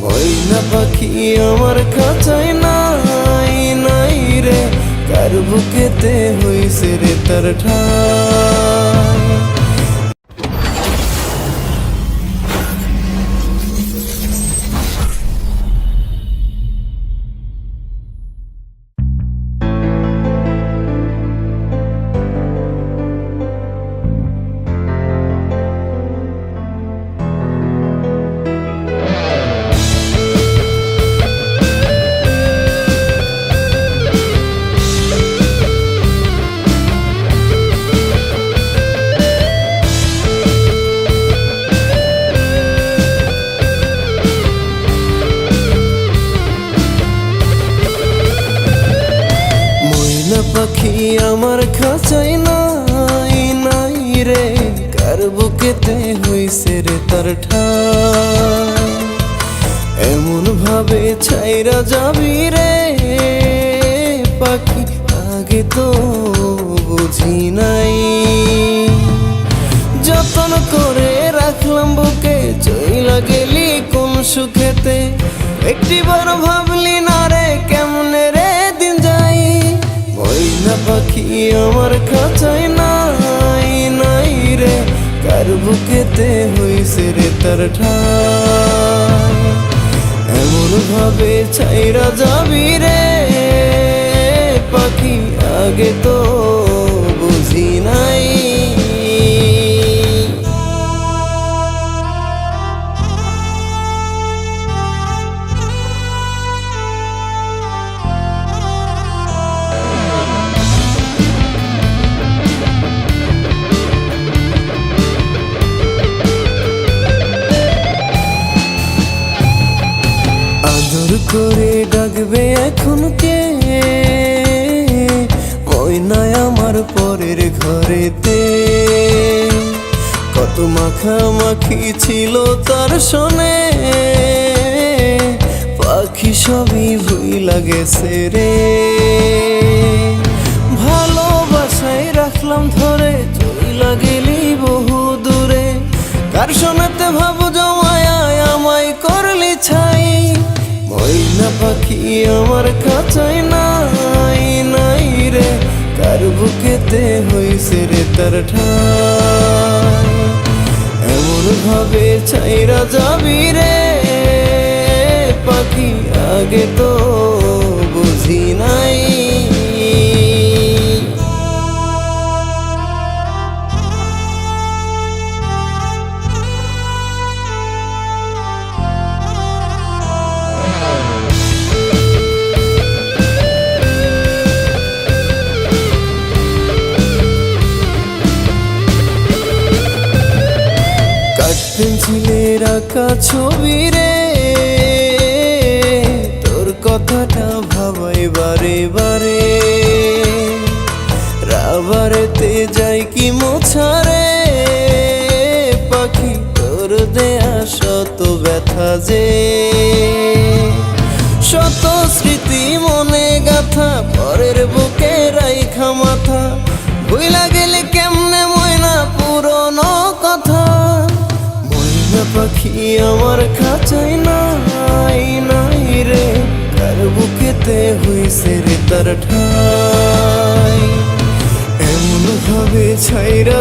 ময়না পাখি আমার খাঁচায় নাই নাই রে, কার বুকেতে হইছে রে তার ঠাই। পাখি আমার খাঁচায় নাই নাই রে, কার বুকেতে হইছে রে তার ঠাই। এমন ভাবে ছাইরা যাবি রে পাখি, আগে তো বুঝি নাই। যতন করে রাখলাম বুকে, চইলা গেলি কোন সুখেতে, একটিবার ভাবলি না রে কেমনে রে দিন যাই। ময়না পাখি আমার খাঁচায় নাই নাই রে, কার বুকেতে হইছে রে তার ঠাই। এমন ভাবে ছাইরা যাবি রে পাখি, আগে তো বুঝি নাই। আদর করে ডাকবে এখন কে, ময়নায় আমার পরের ঘরেতে। কত মাখামাখি ছিল তার শোনে, পাখি সবই ভুইলা গেছে রে। ভালোবাসায় রাখলাম ধরে, চইলা গেলি বহু দূরে, কার শোনাতে ভাবো জমায় আমায় করলি ছাই। ময়না পাখি আমার খাঁচায় নাই নাই রে, কার বুকেতে হইছে রে তার ঠাই। এমন ভাবে ছাইরা যাবি রে পাখি, আগে তো বুঝি নাই। পেন্সিলের আঁকা ছবি রে, তোর কথাটা ভাবাই বারে বারে। রাবারেতে যাই কি মোছা রে পাখি, তোর দেয়া শত ব্যথা যে। শত স্মৃতি মনে গাথা, পরের বুকে রাইখা মাথা, ভুইলা গেলে কেমনে ময়না পুরনো কথা। পাখি আমার খাঁচায় নাই নাই রে, কার বুকেতে হইছে রে তার ঠাই। এমন ভাবে ছাইরা